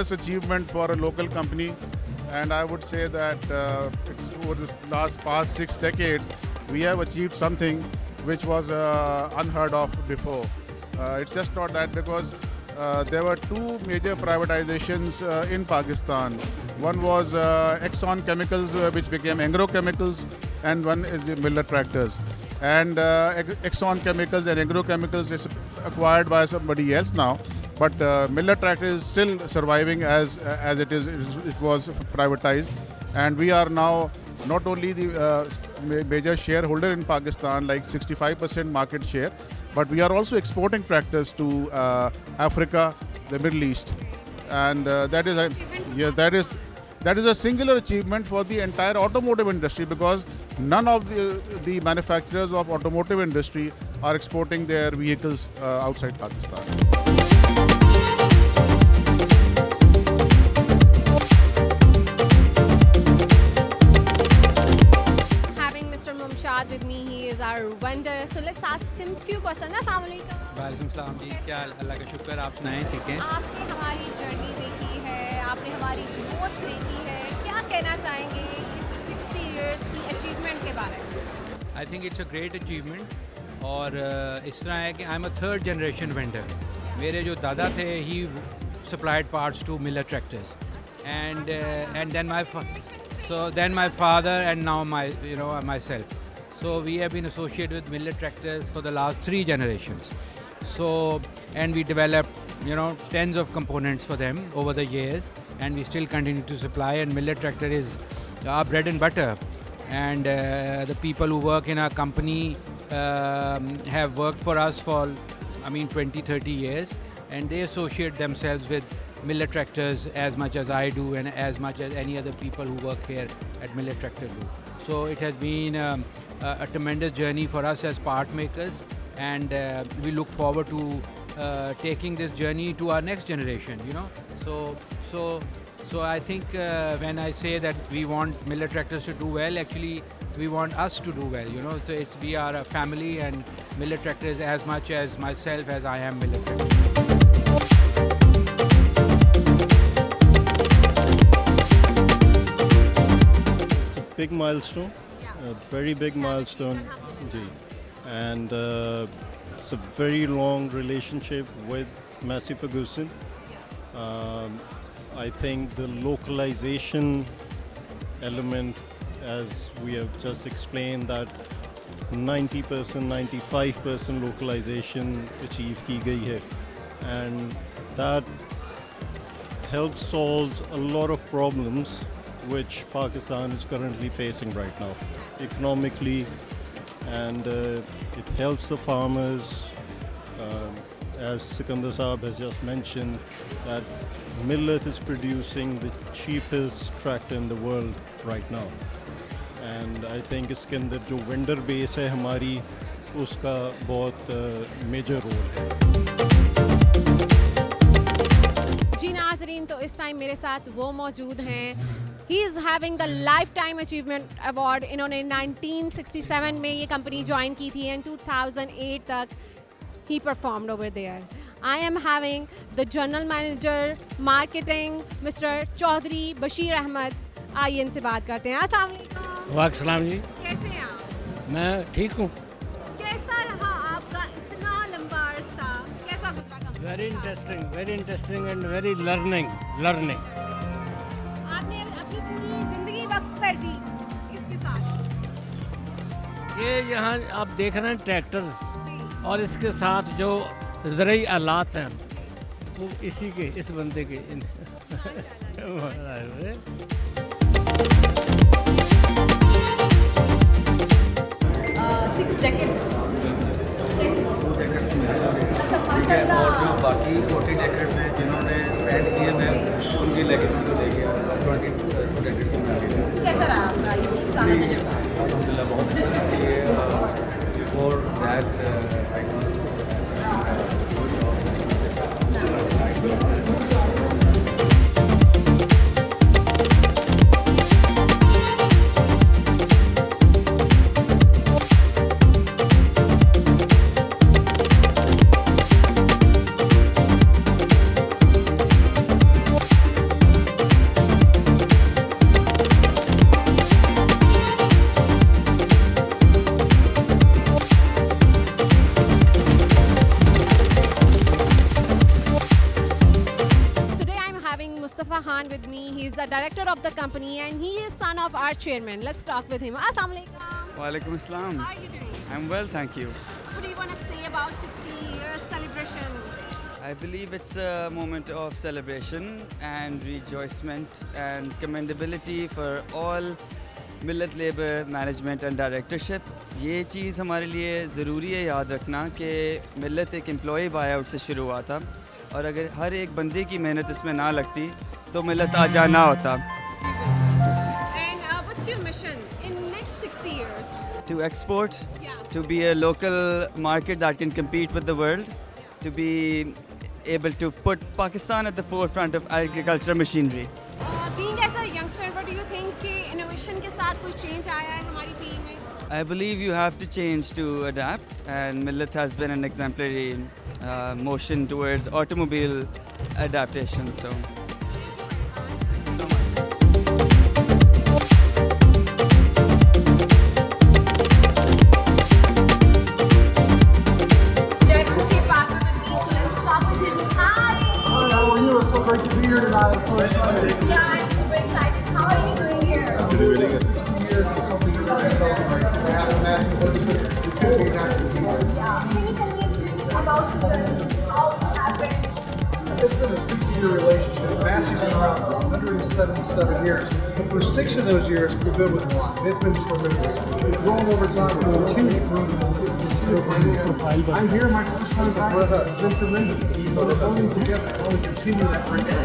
tremendous achievement for a local company, and I would say that over this past 6 decades, we have achieved something which was unheard of before. It's just not that, because there were two major privatizations in Pakistan. One was Exxon Chemicals, which became Agro Chemicals, and one is the Millat Tractors. And Exxon Chemicals and Agro Chemicals is acquired by somebody else now, but Millet Tractors is still surviving as it was privatized. And we are now not only the major shareholder in Pakistan, like 65% market share, but we are also exporting tractors to Africa, the Middle East, and that is a singular achievement for the entire automotive industry, because none of the manufacturers of automotive industry are exporting their vehicles outside Pakistan. With me, he is our vendor, so let's ask him a few questions. Assalamu alaikum. वालेकुम सलाम जी, क्या अल्लाह का शुक्र, आप सुनाएं? ठीक है। आपने हमारी जर्नी देखी है, आपने हमारी ग्रोथ देखी है, क्या कहना चाहेंगे इस 60 years की अचीवमेंट के बारे में? I think it's a great achievement, और इस तरह है कि I am a third generation vendor. मेरे जो दादा थे, he supplied parts to Miller tractors, and then my father, and now myself. So we have been associated with Millet Tractors for the last 3 generations. So, and we developed, tens of components for them over the years, and we still continue to supply. And Millet Tractor is our bread and butter. And the people who work in our company have worked for us for, 20, 30 years, and they associate themselves with Millet Tractors as much as I do, and as much as any other people who work here at Millet Tractor do. So it has been a tremendous journey for us as part makers, and we look forward to taking this journey to our next generation. So I think when I say that we want Millet Tractors to do well, actually we want us to do well. So we are a family, and Millet Tractors as much as myself as I am Millet Tractors. Big milestone, a very big milestone, and it's a very long relationship with Massey Ferguson. I think the localization element, as we have just explained, that 90%, 95% localization achieve ki gayi hai, and that helps solve a lot of problems which Pakistan is currently facing right now, economically, and it helps the farmers. As Sikandar Saab has just mentioned, that Millet is producing the cheapest tractor in the world right now, and I think iske andar jo vendor base hai hamari, uska bahut major role hai. जी नाज़रीन, तो इस time मेरे साथ वो मौजूद हैं. He is having the life time achievement award. इन्होंने 1967 में ये कंपनी ज्वाइन की थी, एंड 2008 तक he performed over there. I am having the general manager marketing, mister Chaudhary Bashir Ahmed. आइए इनसे बात करते हैं. अस्सलाम वालेकुम. वालेकुम सलाम जी. कैसे हैं आप? मैं ठीक हूँ. कैसा रहा आपका इतना लंबा अरसा, कैसा गुजरा company? Very interesting and very learning. आपने अपनी पूरी जिंदगी वक्त कर दी इसके साथ. ये यहाँ आप देख रहे हैं ट्रैक्टर्स, और इसके साथ जो ज़रूरी आलात हैं, वो इस बंदे के 6 decades. ठीक है, और जो बाकी 40 डेकेड में जिन्होंने स्पेंड किए, मैं उनकी लेगेसी को लेके 22 डेकेड से मिल गई. कैसा रहा आपका ये साल तजुर्बा? अल्हम्दुलिल्लाह बहुत अच्छा. ये before that director of the company, and he is son of our chairman. Let's talk with him. Assalamu alaikum. Walaikum assalam. How are you doing? I'm well, thank you. What do you want to say about 60 years celebration? I believe it's a moment of celebration and rejoicement and commendability for all Millet labor management and directorship. ये चीज़ हमारे लिए ज़रूरी है याद रखना कि मिल्लत एक employee bye out से शुरू हुआ था और अगर हर एक बंदे की मेहनत इसमें ना लगती तो मिल्लत आज ना होता. And what's your mission in next 60 years? To export, Yeah. to be a local market that can compete with the world, to be able to put Pakistan at the forefront of agricultural machinery. Being as a youngster, what do you think कि innovation के साथ कोई change आया है हमारी field में? I believe you have to change to adapt, and Millet has been an exemplary motion towards automobile adaptation. So Great to be here tonight. Yeah, I'm super excited. How are you doing here? 60 years is something to really celebrate. To have a Massey Ferguson, it's 50 years. Yeah. Can you tell me about the journey? How it happened? It's been a 60-year relationship. Massey's been around for 177 years. But for 6 of those years, we've been with one. It's been tremendous. We've grown over time. We've continued to grow the business and continue to bring together. I'm here my first time back. It's been tremendous. So we're coming together. I want to continue that great work.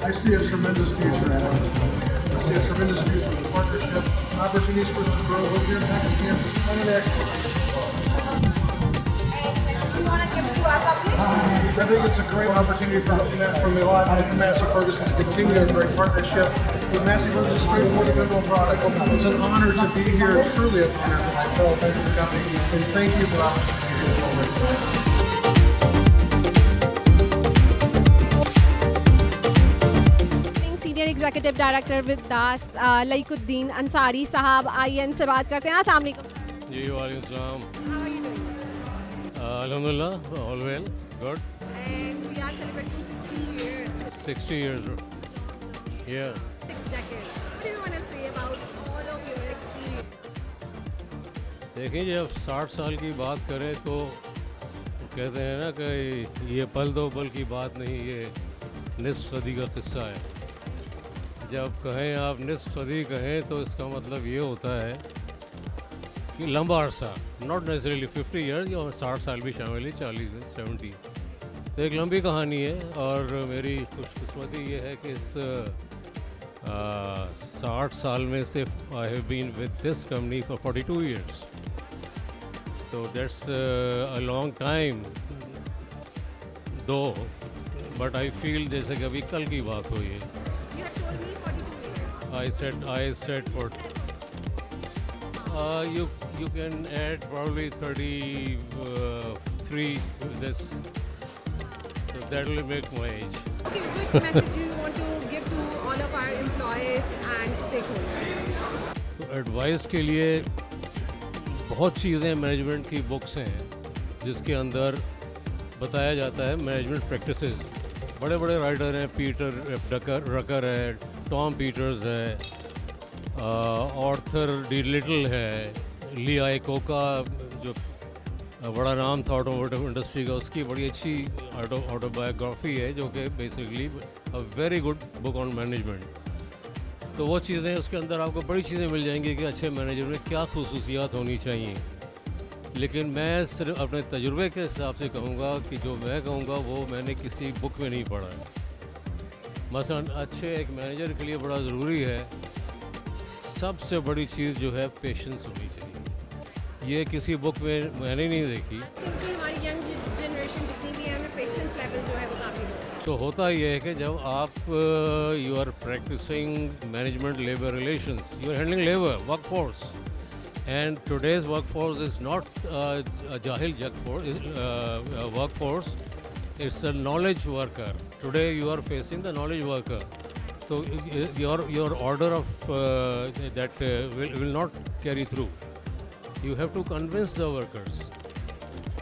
I see a tremendous future in it. I see a tremendous future with the partnership, opportunities for us to grow both here in Pakistan and in export. You want to give to our public? I think it's a great opportunity for Millat and for Massey Ferguson to continue a great partnership with Massey Ferguson straightforward dependable products. It's an honor to be here, truly an honor for myself and for the company, and thank you for the opportunity to celebrate tonight. Senior Executive Director with us, Laikuddin Ansari Sahab, IN से बात करते हैं. अस्सलाम वालेकुम. जी वालेकुम सलाम. How are you doing? Alhamdulillah, all well, good. And we are celebrating 60 years. 60 years. Yeah. 6 decades. What do you want to say about all of your experience? देखिए जब 60 साल की बात करें तो कहते हैं ना कि ये पल दो पल की बात नहीं, ये निस्फ सदी का किस्सा है. जब कहें आप निस्फ सदी कहें तो इसका मतलब ये होता है कि लंबा अरसा, नॉट नेसेसरीली 50 ईयर्स और 60 साल भी शामिल है, 40 70. तो एक लंबी कहानी है और मेरी खुशकिस्मती ये है कि इस 60 साल में से I have been with this company for 42 years. तो that's a long time though, but I feel जैसे कि अभी कल की बात हुई है. You have told me 42 years. I said for you can add probably 33 with this, so that will make my age. Okay, what message do you want to give to all of our employees and stakeholders? तो advice के लिए बहुत चीज़ें management की books हैं जिसके अंदर बताया जाता है मैनेजमेंट प्रैक्टिसेस. बड़े बड़े राइटर हैं, पीटर रकर है, टॉम पीटर्स है, ऑर्थर डी लिटल है, ली आइकोका जो बड़ा नाम था ऑटोमोटिव इंडस्ट्री का, उसकी बड़ी अच्छी ऑटोबायोग्राफी है जो कि basically a very good book on management. तो वो चीज़ें उसके अंदर आपको बड़ी चीज़ें मिल जाएंगी कि अच्छे मैनेजर में क्या खुसूसियात होनी चाहिए. लेकिन मैं सिर्फ अपने तजुर्बे के हिसाब से कहूँगा कि जो मैं कहूँगा वो मैंने किसी बुक में नहीं पढ़ा है. मसलन अच्छे एक मैनेजर के लिए बड़ा ज़रूरी है, सबसे बड़ी चीज़ जो है पेशेंस होनी चाहिए. ये किसी बुक में मैंने नहीं देखी. क्योंकि हमारी यंग जनरेशन जितनी भी है, हमें पेशेंस लेवल जो है वो काफ़ी लो है. तो होता ये है कि जब आप you are practising management labour relations, you are handling labour workforce, and today's workforce is not a jahil workforce, it's a knowledge worker. Today you are facing the knowledge worker, so your order of that will not carry through. You have to convince the workers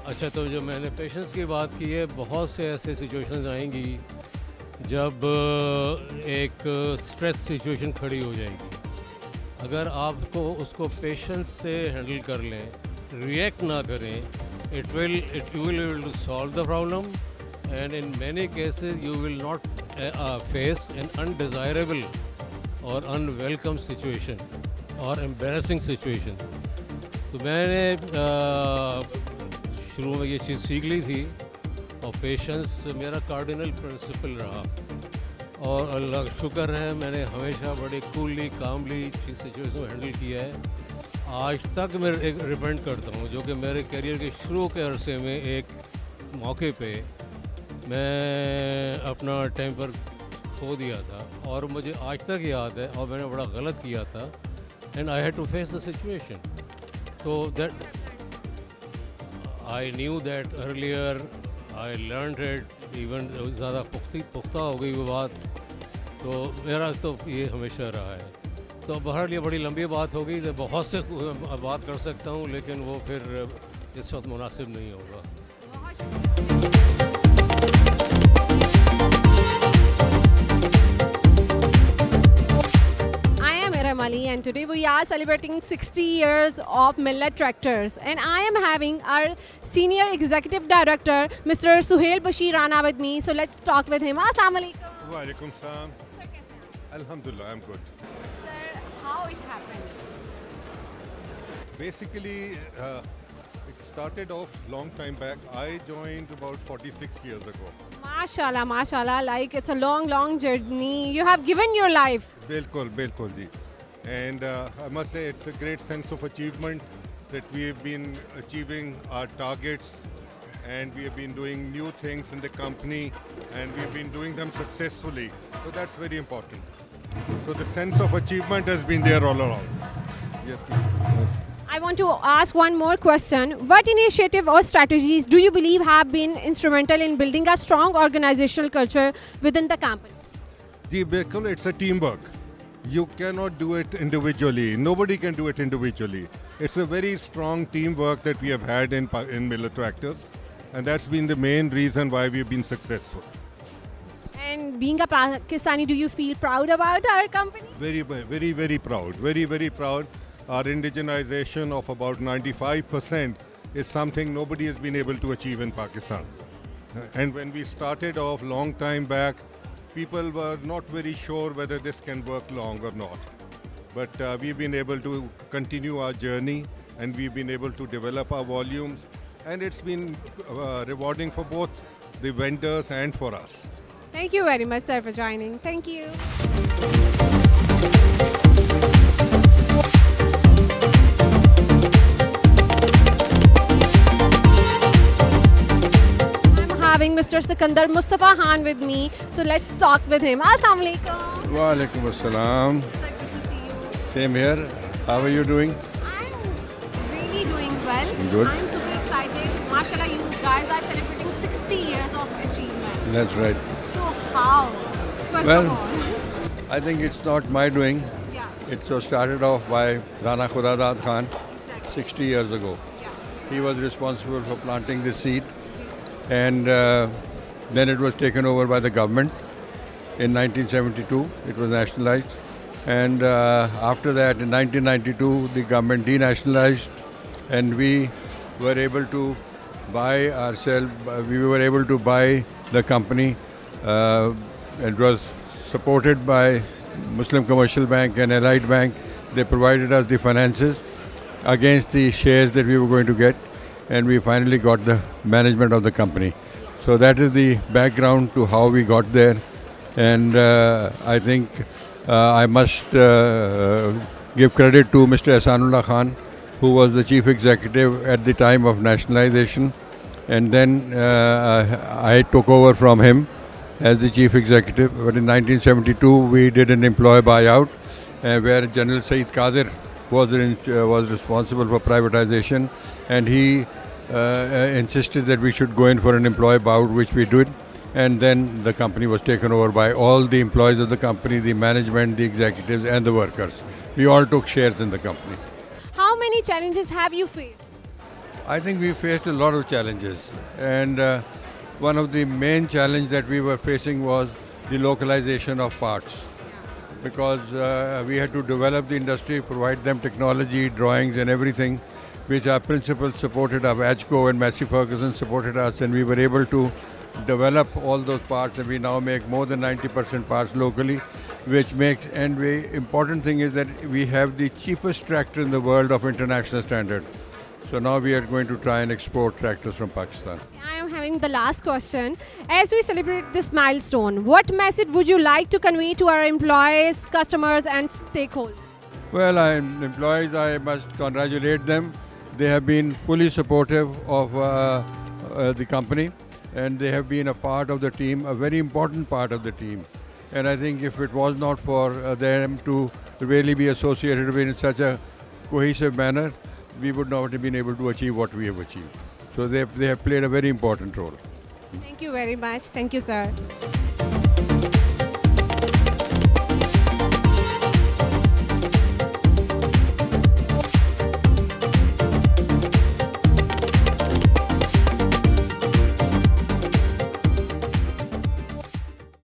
अच्छा, तो जो मैंने patience की बात की है, बहुत से ऐसे सिचुएशंस आएंगी जब एक स्ट्रेस सिचुएशन खड़ी हो जाएगी. अगर आपको उसको पेशेंस से हैंडल कर लें, रिएक्ट ना करें, it will able to solve the problem, and in many cases you will not face an undesirable or unwelcome situation or embarrassing situation. तो मैंने शुरू में ये चीज़ सीख ली थी और पेशेंस मेरा कार्डिनल प्रिंसिपल रहा, और अल्लाह का शुक्र है मैंने हमेशा बड़े कूलली कामली सिचुएशन को हैंडल किया है. आज तक मैं एक रिपेंट करता हूँ, जो कि मेरे करियर के शुरू के अरसे में एक मौके पे मैं अपना टेम्पर खो दिया था, और मुझे आज तक याद है, और मैंने बड़ा गलत किया था, and I had to face the situation. तो that I knew that earlier, I learned it, even ज़्यादा पुख्ता हो गई वो बात. तो मेरा तो ये हमेशा रहा है. तो बहरहाल ये बड़ी लंबी बात होगी, तो बहुत से बात कर सकता हूँ, लेकिन वो फिर इस वक्त मुनासिब नहीं होगा. I am Iram Ali, and today we are celebrating 60 years of Millet Tractors, and I am having our Senior Executive Director, Mr. Suhail Bashir Rana with me. So let's talk with him. Assalamu alaikum. Wa alaikum salam. Sir, kaise hain? Alhamdulillah, I'm good. Sir, how it happened? Basically, it started off long time back. I joined about 46 years ago. Mashallah, mashallah, like it's a long journey. You have given your life. Bilkul ji. And I must say it's a great sense of achievement that we have been achieving our targets, and we have been doing new things in the company, and we've been doing them successfully. So that's very important. So the sense of achievement has been there all along. Yes. I want to ask one more question. What initiative or strategies do you believe have been instrumental in building a strong organizational culture within the company? Ji, bilkul, it's a teamwork. You cannot do it individually. Nobody can do it individually. It's a very strong teamwork that we have had in Millat Tractors, and that's been the main reason why we've been successful. And being a Pakistani, do you feel proud about our company? Very proud. Very proud. Our indigenization of about 95% is something nobody has been able to achieve in Pakistan. And when we started off long time back, people were not very sure whether this can work long or not. But we've been able to continue our journey, and we've been able to develop our volumes, and it's been rewarding for both the vendors and for us. Thank you very much, sir, for joining. Thank you. Having Mr. Sikandar Mustafa Khan with me, so let's talk with him. Assalamu alaikum. Wa alaikum assalam. Sir, good to see you. Same here. How are you doing? I'm really doing well. Good. I'm super excited. Mashallah, you guys are celebrating 60 years of achievement. That's right. So how? First Well, of all. I think it's not my doing. Yeah. It was started off by Rana Khudadad Khan Exactly. 60 years ago. Yeah. He was responsible for planting the seed, and then it was taken over by the government. In 1972, it was nationalized, and after that, in 1992, the government denationalized, and we were able to buy ourselves. We were able to buy the company. It was supported by Muslim Commercial Bank and Allied Bank. They provided us the finances against the shares that we were going to get, and we finally got the management of the company. So that is the background to how we got there, and I think I must give credit to Mr. Ahsanullah Khan, who was the chief executive at the time of nationalization, and then I took over from him as the chief executive. But in 1972, we did an employee buyout, where General Saeed Qadir was responsible for privatization, and he insisted that we should go in for an employee buyout, which we did, and then the company was taken over by all the employees of the company, the management, the executives, and the workers. We all took shares in the company. How many challenges have you faced? I think we faced a lot of challenges, and one of the main challenges that we were facing was the localization of parts, because we had to develop the industry, provide them technology, drawings and everything, which our principals supported us, AGCO and Massey Ferguson supported us, and we were able to develop all those parts, and we now make more than 90% parts locally, which makes, and the important thing is that we have the cheapest tractor in the world of international standard. So now we are going to try and export tractors from Pakistan. I am having the last question. As we celebrate this milestone, what message would you like to convey to our employees, customers and stakeholders? Well, employees, I must congratulate them. They have been fully supportive of the company, and they have been a part of the team, a very important part of the team. And I think if it was not for them to really be associated with in such a cohesive manner, we would not have been able to achieve what we have achieved. So they have played a very important role. Thank you very much. Thank you, sir.